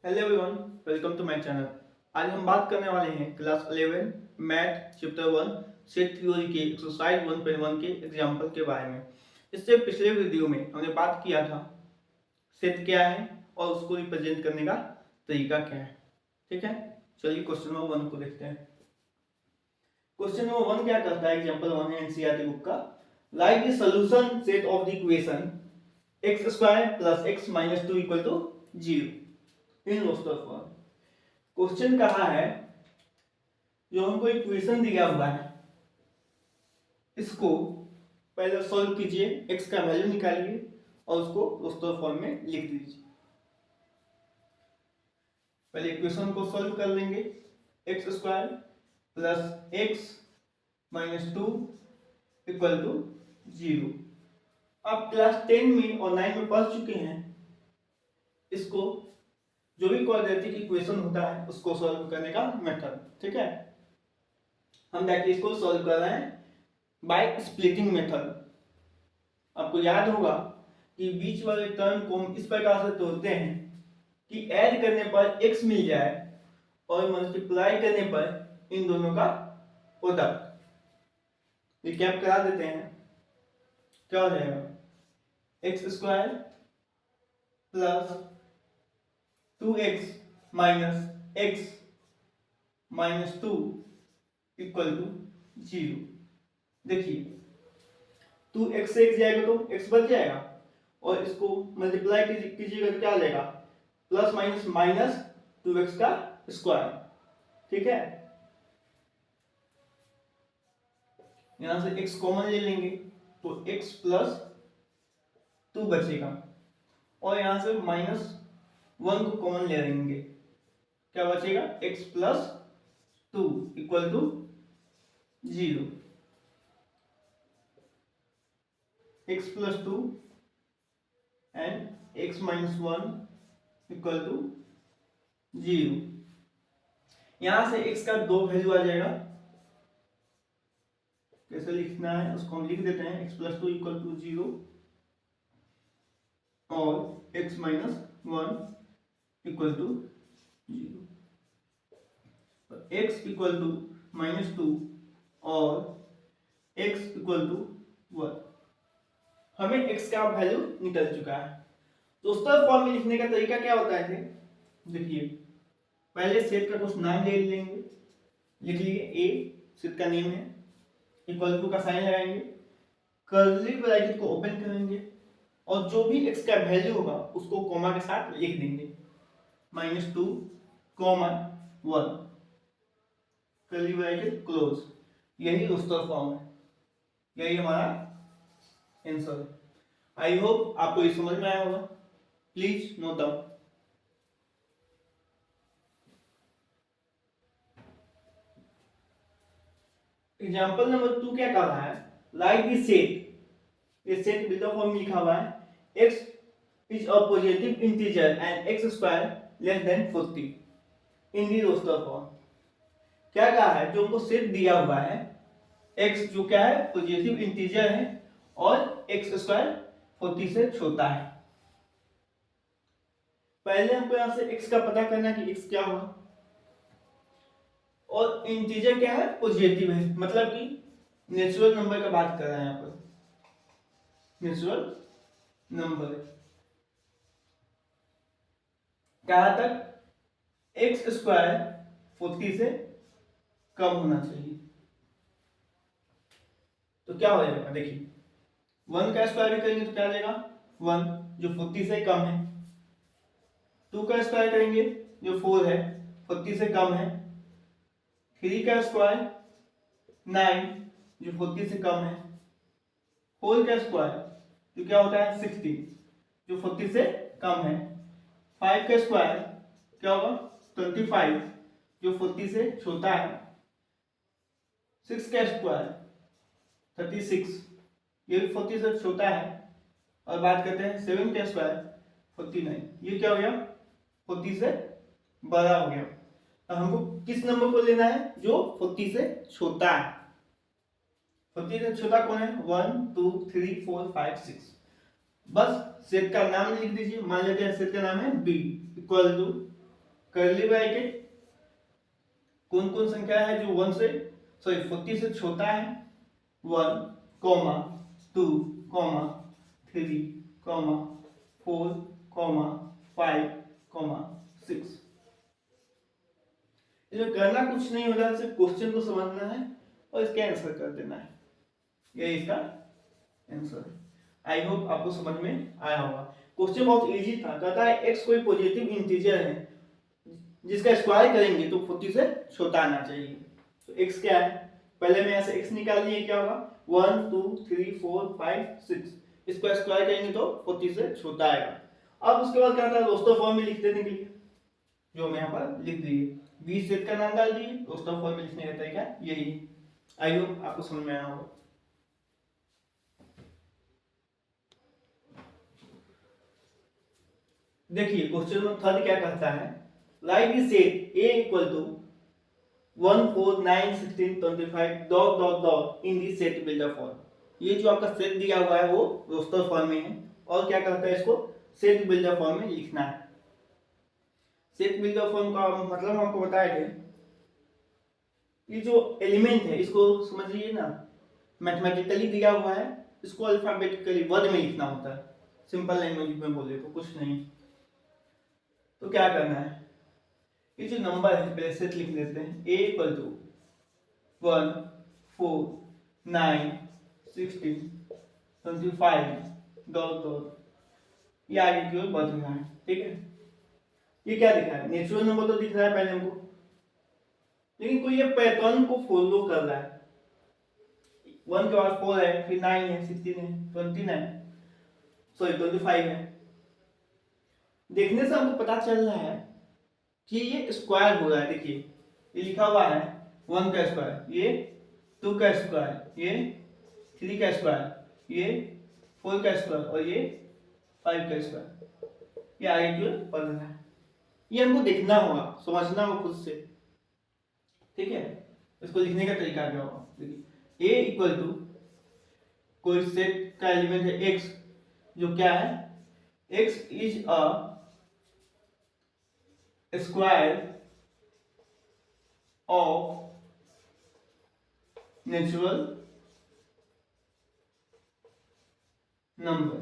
Hello everyone, welcome to my channel. आज हम बात करने वाले हैं class 11 math chapter 1 set theory के एक्सरसाइज 1.1 के एग्जांपल के बारे में। इससे पिछले वीडियो में हमने बात किया था सेट क्या है और उसको रिप्रेजेंट करने का तरीका क्या है। ठीक है, चलिए क्वेश्चन नंबर 1 को देखते हैं। क्वेश्चन नंबर 1 क्या करता है? एग्जांपल 1 है एनसीईआरटी बुक का। Write the solution set of the equation x square plus x minus 2 equal to 0 in roster form. Question कहा है जो हमको इक्वेशन दिया हुआ है इसको पहले सॉल्व कीजिए, x का वैल्यू निकालिए और उसको रोस्टर फॉर्म में लिख दीजिए। पहले इक्वेशन को सॉल्व कर लेंगे। x square plus x minus 2 equal to 0। आप क्लास 10 में और 9 में पढ़ चुके हैं इसको, जो भी क्वाड्रेटिक इक्वेशन होता है उसको सॉल्व करने का मेथड। ठीक है, हम देखिए इसको सॉल्व कर रहे हैं बाय स्प्लिटिंग मेथड। आपको याद होगा कि बीच वाले टर्म को हम इस प्रकार से तोड़ते हैं कि ऐड करने पर x मिल जाए और मल्टीप्लाई करने पर इन दोनों का प्रोडक्ट। रिकैप करा देते हैं, क्या हो जाएगा? X square plus 2x minus x minus 2 equal to 0। देखिए 2x से x जाएगा तो x बच जाएगा और इसको मल्टीप्लाई कीजिएगा तो क्या आ जाएगा? प्लस माइनस माइनस 2x का स्क्वायर। ठीक है, यहां से x कॉमन ले लेंगे तो x प्लस 2 बचेगा और यहां से माइनस 1 को कॉमन ले लेंगे, क्या बचेगा? x plus 2 equal to 0। x plus 2 and x minus 1 equal to 0। यहां से x का दो वैल्यू आ जाएगा। कैसे लिखना है उसको हम लिख देते हैं, x प्लस 2 इक्वल टू 0 और x minus 1 equal to 0। x equal to minus 2 और x इक्वल टू 1। हमें x का वैल्यू निकल चुका है। दोस्तों फॉर्म में लिखने का तरीका क्या होता है? देखिए पहले सेट का कुछ नाम ले लेंगे, लिख लीजिए a सेट का नेम है, इक्वल टू का साइन लगाएंगे, कर्ली ब्रैकेट को ओपन करेंगे और जो भी x का वैल्यू होगा उसको कॉमा के साथ लिख देंगे, -2 कॉमा 1 कर्ली ब्रैकेट क्लोज। यही रोस्टर फॉर्म है, यही हमारा आंसर है। आई होप आपको ये समझ में आया होगा। Please note down. Example number 2 क्या कर रहा है? लाइक द सेट, ये सेट बिल्डर फॉर्म में लिखा हुआ है x is a positive integer and x square less than 40 in the roster form। क्या कहा है? जो हमको सेट दिया हुआ है x जो क्या है? पॉजिटिव इंटीजर है और x स्क्वायर 40 से छोटा है। पहले हमको यहां से x का पता करना कि x क्या होगा और इंटीजर क्या है? पॉजिटिव है, मतलब कि नेचुरल नंबर का बात कर रहे हैं यहाँ पर, नेचुरल नंबर। कहां तक? x स्क्वायर 40 से कम होना चाहिए। तो क्या हो जाएगा? देखिए 1 का स्क्वायर भी करेंगे तो क्या आ जाएगा? 1 जो 40 से कम है। 2 का स्क्वायर करेंगे जो 4 है, 40 से कम है। 3 का स्क्वायर 9 जो 40 से कम है। 4 का स्क्वायर जो क्या होता है? 60 जो 40 से कम है। 5 का स्क्वायर क्या होगा? 25 जो 40 से छोटा है। 6 का स्क्वायर 36 ये भी 40 से छोटा है। और बात करते हैं 7 का स्क्वायर 49, ये क्या हो गया? 40 से बड़ा हो गया। तो हमको किस नंबर को लेना है? जो 40 से छोटा है। 40 से छोटा कौन है? 1 2 3 4 5 6। बस सेट का नाम लिख दीजिए। मान लेते हैं सेट का नाम है b equal to curly bracket, कौन कौन संख्या है जो 1 से 40 से छोटा है, 1, 2, 3, 4, 5, 6। इसमें करना कुछ नहीं होगा, सिर्फ क्वेश्चन को समझना है और इसका आंसर कर देना है। ये इसका आंसर है। आई होप आपको समझ में आया होगा। क्वेश्चन बहुत इजी था। कहता है एक्स कोई पॉजिटिव इंटीजर है जिसका स्क्वायर करेंगे तो 40 से छोटा आना चाहिए। तो एक्स क्या है, पहले मैं ऐसे एक्स निकाल लिए, क्या होगा 1, 2, 3, 4, 5, 6। इसको स्क्वायर करेंगे तो 40 से छोटा आएगा। अब उसके बाद क्या था, रोस्टर फॉर्म में लिख देने के लिए जो मैं यहाँ पर लिख दिए, 20 सेट का नाम डाल दिए, रोस्टर फॉर्म में लिखने का तरीका यही। आई होप आपको समझ में आया होगा। देखिए क्वेश्चन नंबर 3 क्या कहता है, write the set A equal to 1, 4, 9, 16, 25 dot dot dot in the set builder form. ये जो आपका सेट दिया हुआ है वो रोस्टर फॉर्म में है, और क्या कहता है, इसको सेट बिल्डर फॉर्म में लिखना है। सेट बिल्डर फॉर्म का मतलब हम आपको बताए थे, ये जो एलिमेंट है इसको समझिए ना, मैथमेटिकली दिया हुआ है, इसको अल्फाबेटिकली वर्ड में लिखना होता है। सिंपल लैंग्वेज में बोले तो कुछ नहीं। तो क्या करना है, ये जो नंबर है पहले सेट लिख देते हैं। A equal to 1, 4, 9, 16, 25 dot dot, ये आगे की ओर बढ़ रहा है। ठीक है, ये क्या दिखा है, नेचुरल नंबर तो दिख रहा है पहले हमको, लेकिन कोई ये पैटर्न को फॉलो कर रहा है। 1 के बाद 4 है, फिर 9 है, 16 है, 20 है, 25 है। देखने से हमको पता चल रहा है कि ये स्क्वायर हो रहा है। देखिए ये लिखा हुआ है 1 का स्क्वायर, ये 2 का स्क्वायर, ये 3 का स्क्वायर, ये 4 का स्क्वायर और ये 5 का स्क्वायर। ये आगे की ओर बढ़ रहा है। ये हमको देखना होगा, समझना होगा खुद से। ठीक है, इसको लिखने का तरीका क्या होगा, देखिए A इक्वल टू कोई सेट का एलिमेंट है x, जो क्या है, x is a square of natural number.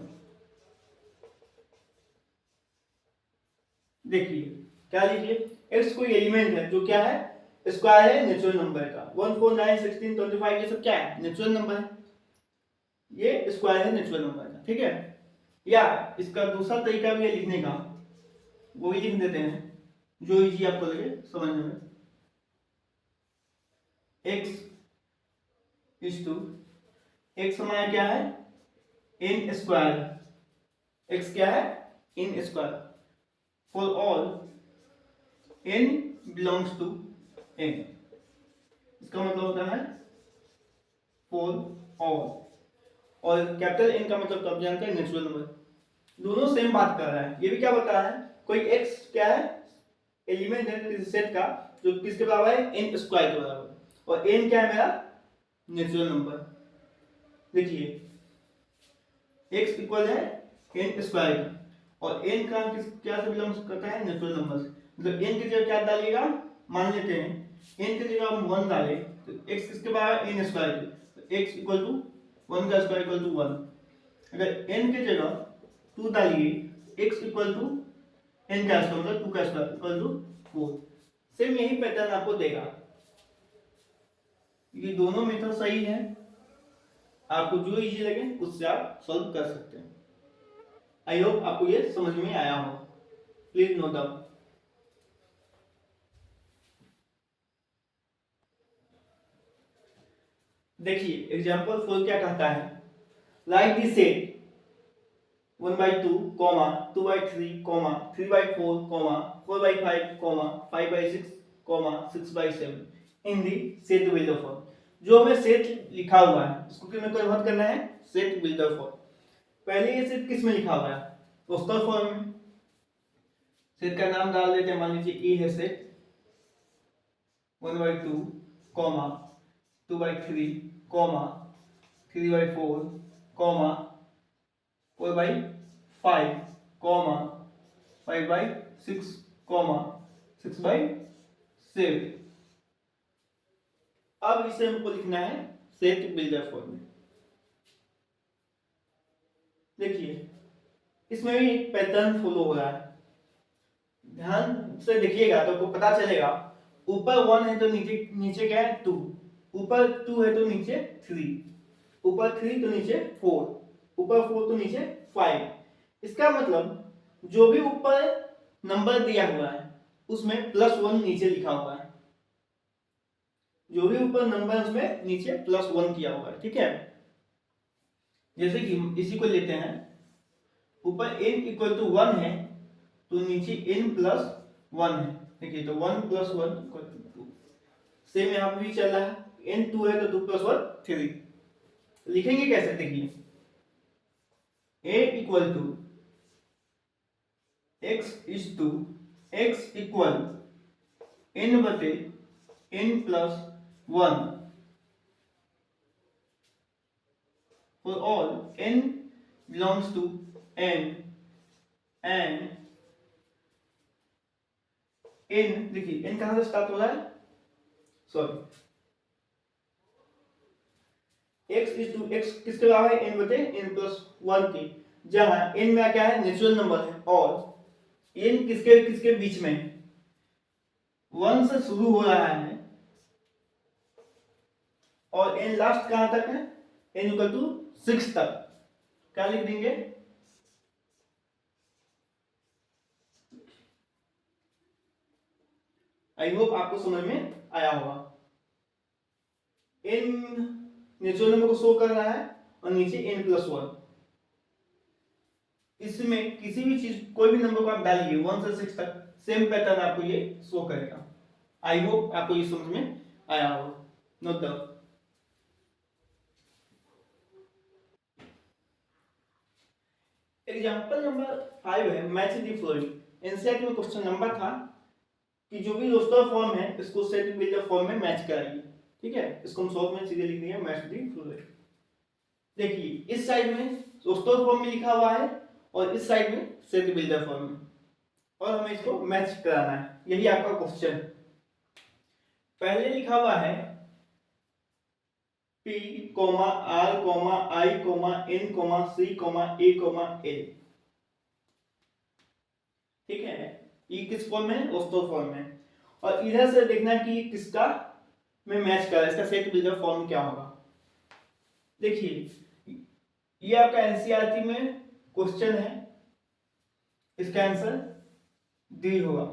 देखिए क्या लिखिए, x कोई एलिमेंट है जो क्या है, स्क्वायर है नेचुरल नंबर का। 1, 4, 9, 16, 25 ये सब क्या है, नेचुरल नंबर है, ये स्क्वायर है नेचुरल नंबर का। ठीक है, या इसका दूसरा तरीका भी है लिखने का, वो भी लिख देते हैं जो इजी आपको लगे समझने में। x इज टू, x हमारा क्या है, n स्क्वायर, x क्या है, n square, for all n belongs to n। इसका मतलब होता है फॉर ऑल, और कैपिटल N का मतलब कब जानते हैं, नेचुरल नंबर। दोनों सेम बात कर रहा है। ये भी क्या बता रहा है, कोई x क्या है, एलिमेंट है किसी सेट का जो किसके बराबर है, n स्क्वायर के बराबर, और n क्या है मेरा, नेचुरल नंबर। देखिए x इक्वल है n स्क्वायर और n का किस क्या से बिलोंग करता है, नेचुरल नंबर से। मतलब n की जगह क्या डालिएगा, मान लेते हैं n की जगह हम 1 डालें तो x किसके बराबर, n स्क्वायर के, तो x इक्वल टू 1 का स्क्वायर इक्वल टू 1। अगर n की जगह 2 डालिए, x इक्वल टू n का स्क्वायर मतलब 2 का स्क्वायर इक्वल टू 4। सेम यही पैटर्न आपको देगा। ये दोनों मेथड सही है, आपको जो इजी लगे उससे आप सॉल्व कर सकते हैं। आई होप आपको ये समझ में आया हो, प्लीज नोट डाउन। देखिए एग्जांपल 4 क्या कहता है, like this set 1/2, 2/3, 3/4, 4/5, 5/6, 6/7 in the set builder form. जो हमें सेट लिखा हुआ है उसको किस में कन्वर्ट करना है, सेट बिल्डर फॉर्म। पहले ये सेट किस में लिखा हुआ है, रोस्टर फॉर्म में। सेट का नाम डाल देते हैं, मान लीजिए ए है सेट 1/2, 2/3, 3/4, 4/5, 5/6, 6/7। अब इसे हमको लिखना है सेट बिल्डर फॉर्म में। देखिए इसमें भी एक पैटर्न फॉलो हो रहा है, ध्यान से देखिएगा तो आपको पता चलेगा। ऊपर 1 है तो नीचे नीचे क्या है 2, ऊपर 2 है तो नीचे 3, ऊपर 3 तो नीचे 4, ऊपर 4 तो नीचे 5। इसका मतलब जो भी ऊपर नंबर दिया हुआ है उसमें +1 नीचे लिखा हुआ है, जो भी ऊपर नंबर है उसमें नीचे +1 किया हुआ है, ठीक है। जैसे कि इसी को लेते हैं, ऊपर n = 1 है तो नीचे n+1 है। देखिए तो 1 + 1 = 2। सेम यहाँ पे भी चल रहा है, n 2 है तो 2 + 1 3। लिखेंगे कैसे, देखिए a = x = x = n/n+1 for all n belongs to n and n, देखिए n कहां से स्टार्ट हो रहा है, सॉरी x किसके बराबर है, n/n+1 के, जहां n में क्या है नेचुरल नंबर है और n किसके किसके बीच में 1 से शुरू हो रहा है और n लास्ट कहां तक है, n = 6 तक। क्या लिख देंगे, आई होप आपको समझ में आया होगा। n नेचुरल नंबर को शो कर रहा है और नीचे n+1। इसमें किसी भी चीज कोई भी नंबर को आप डालिए 1 से 6 तक, सेम पैटर्न आपको ये शो करेगा। आई होप आपको ये समझ में आया होगा। Note down. एग्जांपल नंबर 5 है मैच द फ्लोइंग। एनसीईआरटी में क्वेश्चन नंबर था कि जो भी रोस्टर फॉर्म है इसको सेट बिल्डर फॉर्म में मैच कराइए, ठीक है। इसको हम शॉर्ट में सीधे लिख देंगे मैच द फ्लोइंग। देखिए इस साइड में रोस्टर फॉर्म में लिखा हुआ है और इस साइड में सेट बिल्डर फॉर्म में, और हमें इसको मैच कराना है, यही आपका क्वेश्चन। पहले लिखा हुआ है P, R, I, N, C, A, L, ठीक है। ये किस फॉर्म में, रोस्टर फॉर्म में, और इधर से देखना कि किसका में मैच कर, इसका सेट बिल्डर फॉर्म क्या होगा। देखिए ये आपका एनसीईआरटी में क्वेश्चन है, इसका आंसर डी होगा।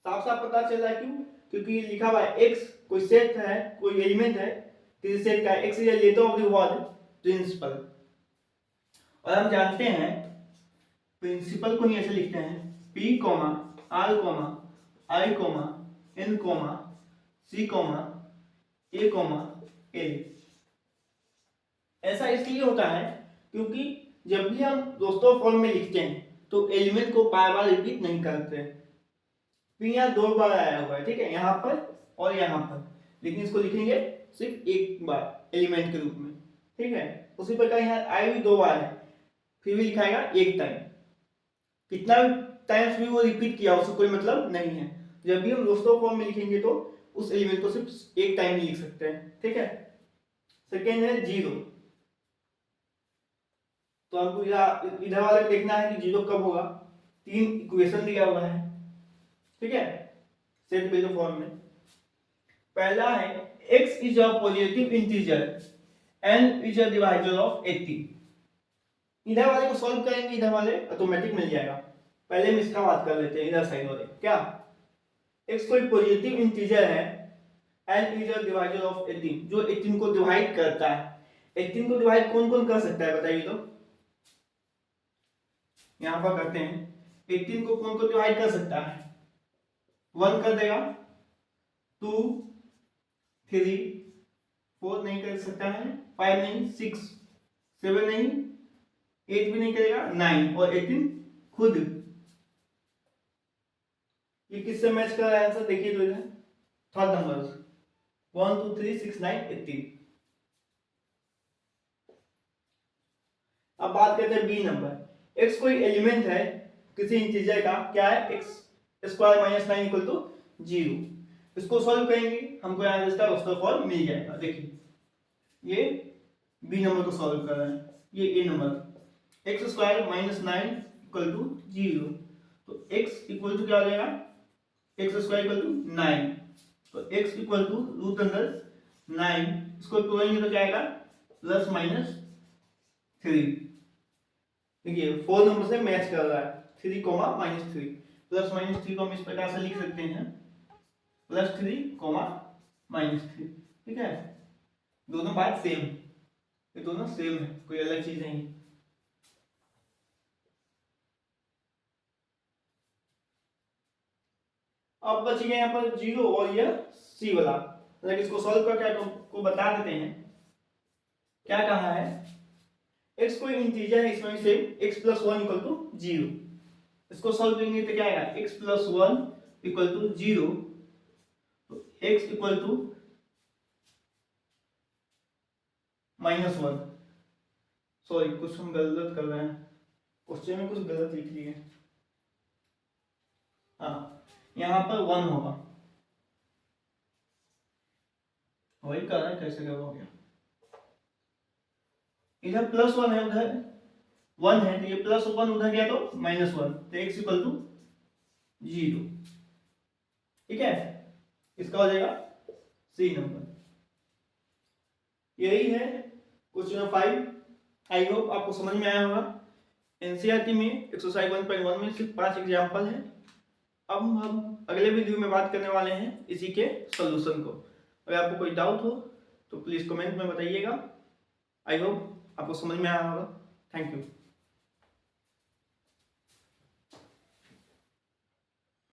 साफ साफ पता चल रहा है, क्यों, क्योंकि लिखा हुआ है x कोई सेट है, कोई एलिमेंट है, किसी सेट का x is letter of the word principal. और हम जानते हैं प्रिंसिपल को ही ऐसे लिखते हैं P, R, I, N, C, A, L। ऐसा इसलिए होता है क्योंकि जब भी हम दोस्तों फॉर्म में लिखते हैं तो एलिमेंट को बार बार रिपीट नहीं करते हैं। P यहाँ 2 बार आया हुआ है, ठीक है, यहाँ पर और यहाँ पर, लेकिन इसको लिखेंगे सिर्फ एक बार एलिमेंट के रूप में, ठीक है। उसी प्रकार यहाँ आई भी 2 बार है, फिर भी लिखाएगा एक टाइम। कितना टाइम्स भी वो रिपीट किया उससे कोई मतलब नहीं है। जब भी हम दोस्तों फॉर्म में लिखेंगे तो उस एलिमेंट को सिर्फ एक टाइम ही लिख सकते हैं, ठीक है। सेकेंड है 0, तो हमको इधर वाले देखना है कि 0 कब होगा। 3 इक्वेशन दिया हुआ है, ठीक है, सेट बिल्डर फॉर्म में। पहला है x is a positive integer n is a divisor of 18। इधर वाले को सॉल्व करेंगे, इधर वाले ऑटोमेटिक मिल जाएगा। पहले हम इसका बात कर लेते हैं, इधर साइड वाले। क्या x कोई पॉजिटिव इंटीजर है, n is a divisor of 18, जो 18 को डिवाइड करता है। 18 को डिवाइड कौन कौन कर सकता है बताइए तो, यहां पर करते हैं। 18 को कौन कौन डिवाइड कर सकता है, 1 कर देगा, 2, 3, 4 नहीं कर सकता है, 5 नहीं, 6, 7 नहीं, 8 भी नहीं करेगा, 9 और 18 खुद। ये किससे मैच कर रहा है आंसर, देखिए तो इधर थर्ड नंबर 1, 2, 3, 6, 9, 18। अब बात करते हैं बी नंबर। x कोई एलिमेंट है किसी इंटीजर का, क्या है x square minus 9 equal to 0। इसको सॉल्व करेंगे, हमको यहाँ इसका उसका फॉर्म मिल जाएगा। देखिए ये बी नंबर को सॉल्व कर रहे हैं, ये A number, x square minus 9 equal to 0। तो एक्स इक्वल टू क्या हो जाएगा, एक्स स्क्वायर इक्वल टू 9, तो x equal to root under 9, इसको तोड़ेंगे तो क्या आएगा प्लस माइनस 3। देखिए 4 नंबर से मैच कर रहा है, 3 कोमा माइनस 3, प्लस माइनस 3 को हम इस प्रकार से लिख सकते हैं प्लस 3 कोमा माइनस 3। ठीक है, दोनों बात सेम, ये दोनों सेम है, कोई अलग चीज नहीं। अब बच गए यहाँ पर 0 और यह सी वाला, मतलब इसको सॉल्व करके आपको बता देते हैं। क्या कहा है, x कोई इंटीजर है, इसमें से x प्लस 1 इक्वल टू 0, इसको सॉल्व करेंगे तो क्या आएगा x प्लस 1 इक्वल टू 0, तो x equal to minus 1। Sorry कुछ हम गलत कर रहे हैं, क्वेश्चन में कुछ गलत लिख लिए। हाँ यहाँ पर 1 होगा, वही कर रहे हैं, कैसे क्या हो गया, इधर प्लस 1 है उधर 1 है, तो ये प्लस 1 उधर गया तो माइनस 1, तो x इक्वल टू 0। ठीक है, इसका हो जाएगा सी नंबर। यही है क्वेश्चन 5। आई होप आपको समझ में आया होगा। एनसीईआरटी में एक्सरसाइज 1.1 में सिर्फ 5 एग्जाम्पल है। अब हम अगले वीडियो में बात करने वाले हैं इसी के सॉल्यूशन को। अगर आपको कोई डाउट हो तो प्लीज कमेंट में बताइएगा। आई होप आपको समझ में आया होगा। Thank you.